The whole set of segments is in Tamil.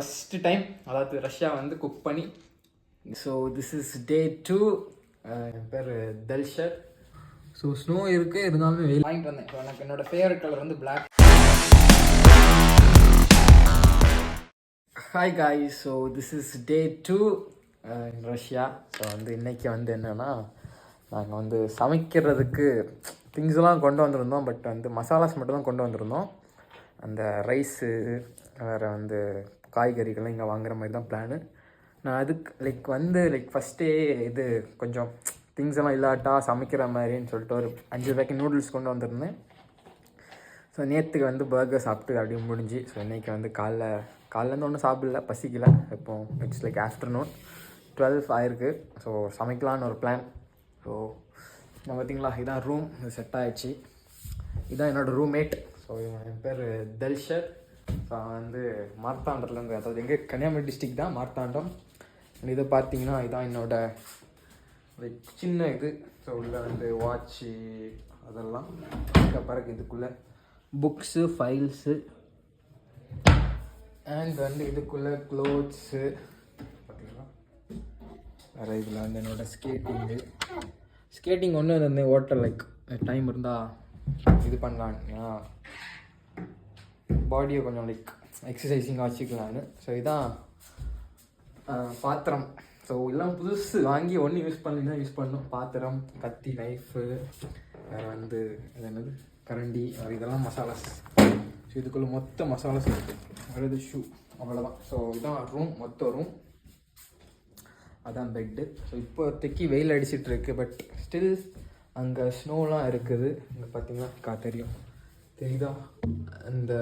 ஃபஸ்ட்டு டைம் அதாவது ரஷ்யா வந்து குக் பண்ணி. So this is day 2. என் பேர் தல்ஷர். ஸோ ஸ்னோ இருக்குது, இருந்தாலுமே வெயில் வாங்கிட்டு வந்தேன். ஸோ எனக்கு என்னோடய ஃபேவரட் கலர் வந்து black. Hi guys, so this is day 2 in Russia. So வந்து இன்றைக்கி வந்து என்னென்னா, நாங்கள் வந்து சமைக்கிறதுக்கு திங்ஸ்லாம் கொண்டு வந்திருந்தோம். பட் வந்து மசாலாஸ் மட்டும் தான் கொண்டு வந்திருந்தோம். அந்த ரைஸு வேறு வந்து காய்கறிகள்லாம் இங்கே வாங்குற மாதிரி தான் பிளானு. நான் அதுக்கு ஃபஸ்ட்டே இது கொஞ்சம் திங்ஸ் எல்லாம் இல்லாட்டா சமைக்கிற மாதிரின்னு சொல்லிட்டு ஒரு 5 பேக்கெட் நூடுல்ஸ் கொண்டு வந்திருந்தேன். ஸோ நேற்றுக்கு வந்து பர்கர் சாப்பிட்டு அப்படியே முடிஞ்சு. ஸோ இன்றைக்கி வந்து காலைலேருந்து ஒன்றும் சாப்பிடல, பசிக்கல. இப்போ இட்ஸ் ஆஃப்டர்நூன் 12 ஆயிருக்கு. ஸோ சமைக்கலான்னு ஒரு பிளான். ஸோ நான் பார்த்தீங்களா, இதான் ரூம், இது செட் ஆகிடுச்சு. இதுதான் என்னோடய ரூம்மேட். ஸோ என் பேர் தல்ஷர். ஸோ வந்து மார்த்தாண்டத்துலேருந்து, அதாவது எங்கள் கன்னியாகுமரி டிஸ்ட்ரிக் தான் மார்த்தாண்டம். இதை பார்த்தீங்கன்னா இதான் என்னோடய சின்ன இது. ஸோ உள்ள வந்து வாட்ச்சு அதெல்லாம் பிறகு இதுக்குள்ளே புக்ஸு, ஃபைல்ஸு, அண்ட் வந்து இதுக்குள்ளே க்ளோத்ஸு பார்த்தீங்களா. வேறு இதில் வந்து என்னோடய ஸ்கேட்டிங் ஒன்று வந்து ஓட்டர் டைம் இருந்தால் இது பண்ணலான்னா பாடியை கொஞ்சம் எக்ஸசைசிங்காக வச்சுக்கலான்னு. ஸோ இதான் பாத்திரம். ஸோ எல்லாம் புதுசு வாங்கி ஒன்று யூஸ் பண்ணி யூஸ் பண்ணணும். பாத்திரம், கத்தி, நைஃபு, வேறு வந்து இது என்னது கரண்டி, வேறு இதெல்லாம் மசாலாஸ். ஸோ இதுக்குள்ளே மொத்த மசாலாஸ் இருக்குது. வேறு இது ஷூ, அவ்வளோதான். ஸோ இதுதான் ரூம், மொத்த ரூம். அதான் பெட்டு. ஸோ இப்போதைக்கு வெயில் அடிச்சிட்ருக்கு. பட் ஸ்டில் அங்கே ஸ்னோலாம் இருக்குது. இங்கே பார்த்தீங்கன்னா தெரியுதா, அந்த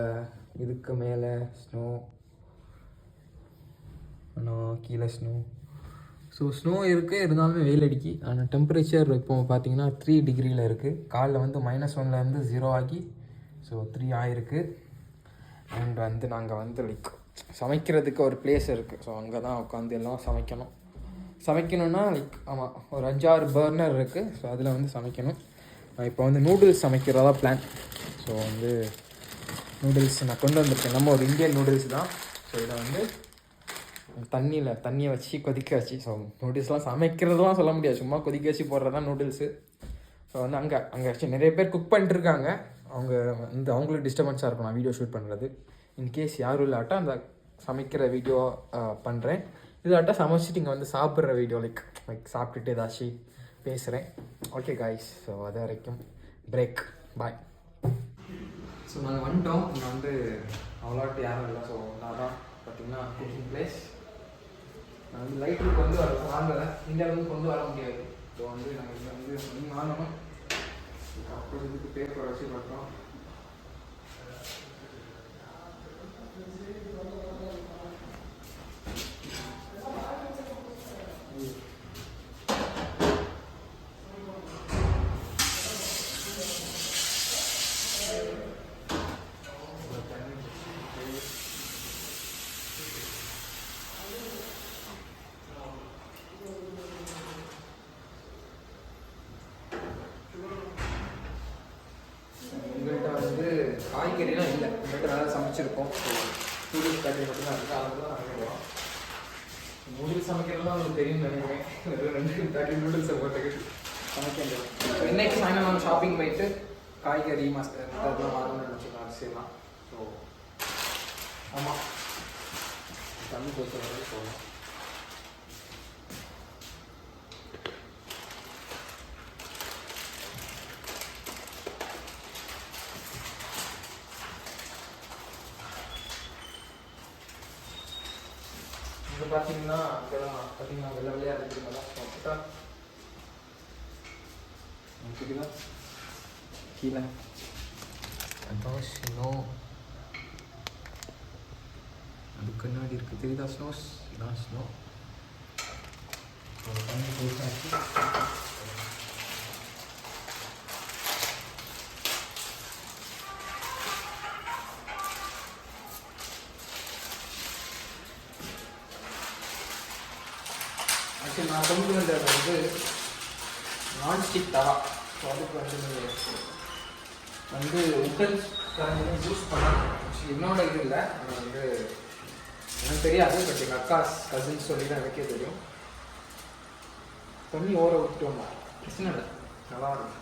இதுக்கு மேலே ஸ்னோ, கீழே ஸ்னோ. ஸோ ஸ்னோ இருக்குது, இருந்தாலுமே வெயில் அடிக்கி. ஆனால் டெம்பரேச்சர் இப்போ பார்த்தீங்கன்னா 3 டிகிரியில் இருக்குது. காலைல வந்து -1லேருந்து 0 ஆகி ஸோ 3 ஆகிருக்கு. அண்ட் வந்து நாங்கள் வந்து சமைக்கிறதுக்கு ஒரு பிளேஸ் இருக்குது. ஸோ அங்கே தான் உட்காந்து எல்லாம் சமைக்கணுன்னா ஆமாம், ஒரு 5-6 பர்னர் இருக்குது. ஸோ அதில் வந்து சமைக்கணும். இப்போ வந்து நூடுல்ஸ் சமைக்கிறதா பிளான். ஸோ வந்து நூடுல்ஸ் நான் கொண்டு வந்திருக்கேன். நம்ம ஒரு இந்தியன் நூடுல்ஸ் தான். ஸோ இதை வந்து தண்ணியை வச்சு கொதிக்க வச்சு, ஸோ நூடுல்ஸ்லாம் சமைக்கிறதுலாம் சொல்ல முடியாது, சும்மா கொதிக்க வச்சு போடுறது தான் நூடுல்ஸு. ஸோ வந்து அங்கே ஆக்சுவலி நிறைய பேர் குக் பண்ணிட்டுருக்காங்க. அவங்களுக்கு டிஸ்டர்பன்ஸாக இருக்கும் நான் வீடியோ ஷூட் பண்ணுறது. இன்கேஸ் யாரும் இல்லாட்டா அந்த சமைக்கிற வீடியோ பண்ணுறேன். இதாட்டா சமைச்சிட்டு இங்கே வந்து சாப்பிட்ற வீடியோ சாப்பிட்டுட்டு ஏதாச்சும் பேசுகிறேன். ஓகே காய்ஸ், ஸோ அது வரைக்கும் பிரேக், பாய். ஸோ நாங்கள் வந்துட்டோம். இங்கே வந்து அவ்வளோட்டு யாரும் இல்லை. ஸோ நான் தான் பார்த்தீங்கன்னா குக்கிங் பிளேஸ். நான் வந்து லைட்டுக்கு வந்து வாங்கலை, இந்தியாவிலேருந்து கொண்டு வர முடியாது. ஸோ வந்து நாங்கள் இங்கே வந்து வாங்கணும். அப்புறம் இதுக்கு பேப்பர் வச்சு பார்த்தோம். காய்கறிலாம் இல்லை, எங்கள்கிட்ட நல்லா சமைச்சிருக்கோம். நூடுல்ஸ் பேக்கெட் மட்டும் தான் இருக்குது. அதில் தான் வாங்கிடுவோம். நூடுல்ஸ் சமைக்கிறதுலாம் உங்களுக்கு தெரியும் நினைக்கிறேன். 2 பேக்கெட் நூடுல்ஸை போட்டு சமைக்க முடியும். இன்னைக்கு சாயங்காலம் நம்ம ஷாப்பிங் போயிட்டு காய்கறி அதெல்லாம் வாங்கணும்னு நினச்சிக்கலாம், அரிசியெல்லாம். ஸோ ஆமாம், தண்ணி போச்சு போகணும். இங்கே பார்த்தீங்கன்னா அங்கெல்லாம் பார்த்தீங்கன்னா வெள்ளை வெள்ளையாக இருக்குதுங்களா. தெரியுதா கீழே அதான் ஸ்னோ, அது கண்ணாடி இருக்குது, தெரியுதா ஸ்னோஸ், இதான் ஸ்னோ. தண்ணி போட்டாச்சு. ஆக்சுவலி நான் கொண்டு வந்தது வந்து நான்ஸ்டிக் தவா. ஸோ அதுக்கு வந்து உட்டன் யூஸ் பண்ணலாம். என்னோட இது இல்லை, நான் வந்து எனக்கு தெரியாது, பட் எங்கள் அக்கா கசின்ஸ் சொல்லி தான் எனக்கே தெரியும். தண்ணி ஓர விட்டுட்டோம், பிரச்சனை இல்லை, நல்லா இருக்கும்.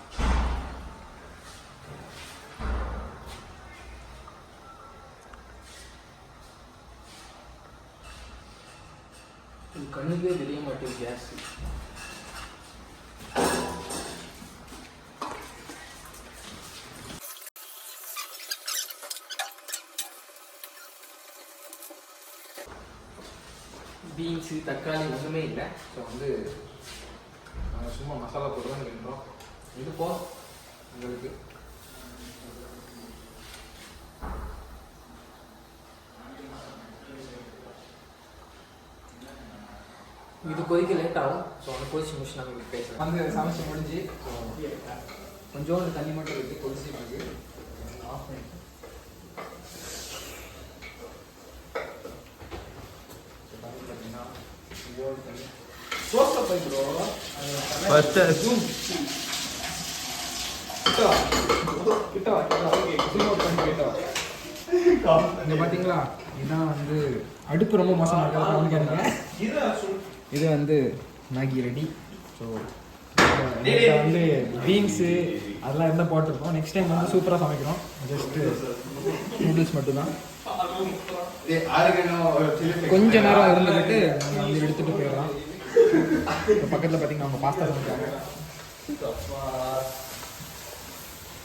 இது கண்ணுக்கே தெரிய மாட்டேங்குது கேஸ். பீன்ஸு தக்காளி ஒன்றுமே இல்லை. ஸோ வந்து நாங்கள் சும்மா மசாலா போட்டு தான் கிண்டுறோம். இது போதும் உங்களுக்கு. இது கொதிக்க லேட் ஆகும். ஸோ வந்து கொதிச்சு முடிச்சு நாங்கள் பேசுகிறோம். வந்து சமைச்சு முடிஞ்சு கொஞ்சோண்டு தண்ணி மட்டும் இருக்குது, கொதிச்சு இருக்குது. ஆஃப் பண்ணிட்டு பார்த்தீங்களா, இதுதான் வந்து அடுப்பு ரொம்ப மோசமாக இருக்காது. இது வந்து மேகி ரெடி. ஸோ வந்து பீன்ஸு அதெல்லாம் இருந்தால் போட்டிருக்கோம். நெக்ஸ்ட் டைம் வந்து சூப்பராக சமைக்கிறோம். ஜஸ்ட்டு நூடுல்ஸ் மட்டும்தான். கொஞ்ச நேரம் இருந்துக்கிட்டு நாங்கள் வந்து எடுத்துகிட்டு போயிடலாம். இப்போ பக்கத்தில் பார்த்தீங்கன்னா அவங்க பாஸ்தா சமைக்கிறாங்க.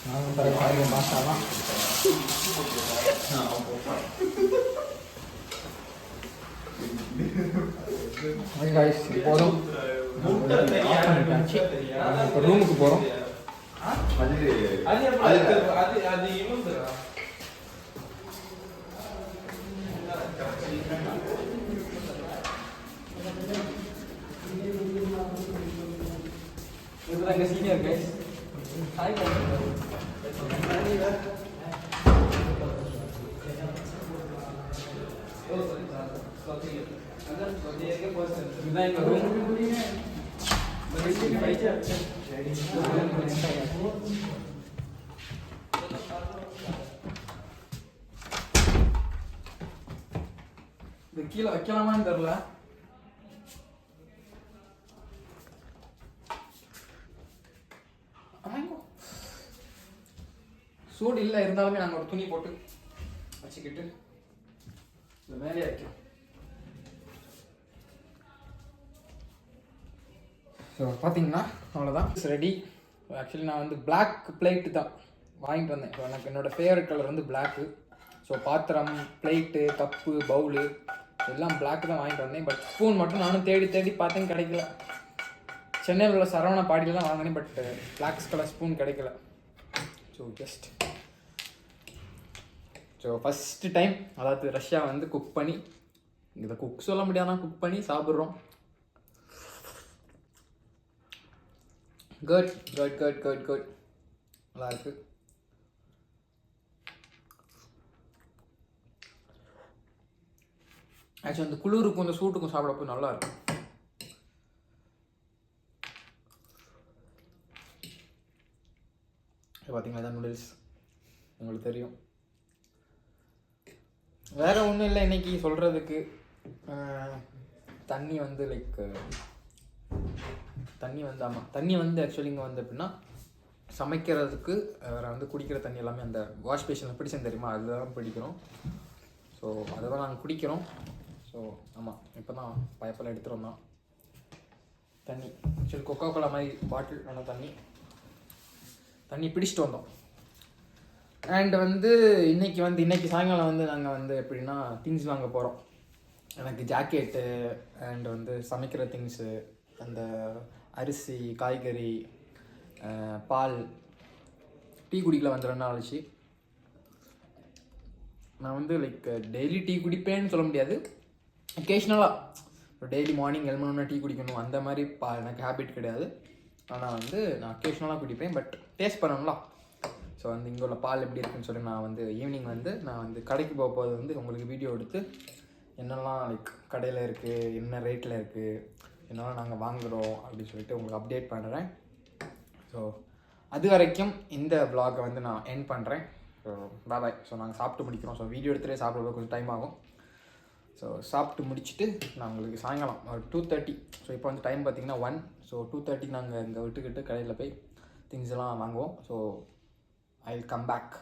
நாங்கள் தர பாஸ்தாலாம் போதும். இப்போ ரூமுக்கு போகிறோம். இதுதான் சீனியர் கைஸ். ஹாய் இதுதான் எங்கள் ரூம். இது கீழே வைக்கலாமான்னு தெரியல. சூடு இல்லை இருந்தாலுமே நாங்கள் ஒரு துணி போட்டு வச்சுக்கிட்டு இந்த மேலே வைக்கிறோம். ஸோ பார்த்தீங்கன்னா அவ்வளோதான், ரெடி. ஆக்சுவலி நான் வந்து பிளாக் பிளேட்டு தான் வாங்கிட்டு வந்தேன். ஸோ எனக்கு என்னோடய ஃபேவரட் கலர் வந்து பிளாக்கு. ஸோ பாத்திரம், பிளேட்டு, கப்பு, பவுலு எல்லாம் பிளாக் தான் வாங்கிட்டு வந்தேன். பட் ஸ்பூன் மட்டும் நானும் தேடி தேடி பார்த்தேன், கிடைக்கல. சென்னையில் உள்ள சரவணா பாடியில் தான் வாங்கினேன், பட் பிளாக் கலர் ஸ்பூன் கிடைக்கல. ஸோ ஃபஸ்ட்டு டைம் அதாவது ரஷ்யா வந்து குக் பண்ணி, இதை குக் சொல்ல முடியாதுனா குக் பண்ணி சாப்பிட்றோம். Good good good good good நல்லா இருக்கு. ஆக்சுவலி அந்த குளிருக்கும் அந்த சூட்டுக்கும் சாப்பிடப்போ நல்லா இருக்கும். பார்த்தீங்களா, இதான் நூடுல்ஸ். உங்களுக்கு தெரியும், வேறு ஒன்றும் இல்லை இன்றைக்கி சொல்கிறதுக்கு. தண்ணி வந்து லைக் தண்ணி வந்து ஆக்சுவலி இங்கே வந்து எப்படின்னா சமைக்கிறதுக்கு வேறு வந்து குடிக்கிற தண்ணி எல்லாமே அந்த வாஷ் பேஷனில் பிடிச்சேன்னு தெரியுமா, அதுதான் பிடிக்கிறோம். ஸோ அதை தான் நாங்கள் குடிக்கிறோம். ஸோ ஆமாம், இப்போ தான் பைப்பெல்லாம் எடுத்துகிட்டு வந்தோம். தண்ணி ஆக்சுவலி கொக்கோ கோலா மாதிரி பாட்டில் நல்லா தண்ணி பிடிச்சிட்டு வந்தோம். அண்ட் வந்து இன்றைக்கி சாயங்காலம் வந்து நாங்கள் வந்து எப்படின்னா திங்ஸ் வாங்க போகிறோம். எனக்கு ஜாக்கெட்டு அண்ட் வந்து சமைக்கிற திங்ஸு, அந்த அரிசி, காய்கறி, பால், டீ குடிக்கல வந்து 2 நாள் ஆச்சு. நான் வந்து லைக் டெய்லி டீ குடிப்பேன்னு சொல்ல முடியாது, அக்கேஷ்னலாக டெய்லி மார்னிங் எழுமணுன்னா டீ குடிக்கணும் அந்த மாதிரி எனக்கு ஹேபிட் கிடையாது. ஆனால் வந்து நான் அக்கேஷ்னலாக குடிப்பேன், பட் டேஸ்ட் பண்ணணும்ல. ஸோ வந்து இங்கே உள்ள பால் எப்படி இருக்குன்னு சொல்லி நான் வந்து ஈவினிங் வந்து நான் வந்து கடைக்கு போகும்போது வந்து உங்களுக்கு வீடியோ எடுத்து என்னெல்லாம் லைக் கடையில் இருக்குது, என்ன ரேட்டில் இருக்குது, என்னெல்லாம் நாங்கள் வாங்குகிறோம் அப்படின்னு சொல்லிட்டு உங்களுக்கு அப்டேட் பண்ணுறேன். ஸோ அது வரைக்கும் இந்த vlog-ஐ வந்து நான் எண்ட் பண்ணுறேன். So bye. ஸோ நாங்கள் சாப்பிட்டு முடிக்கிறோம். ஸோ வீடியோ எடுத்துகிட்டே சாப்பிடுறது கொஞ்சம் டைம் ஆகும். ஸோ சாப்பிட்டு முடிச்சுட்டு நான் உங்களுக்கு சாயங்காலம் ஒரு 2:30. ஸோ இப்போ வந்து டைம் பார்த்தீங்கன்னா 1. ஸோ 2:30 நாங்கள் இங்கே விட்டுக்கிட்டு கடையில் போய் திங்ஸ் எல்லாம் வாங்குவோம். So I will come back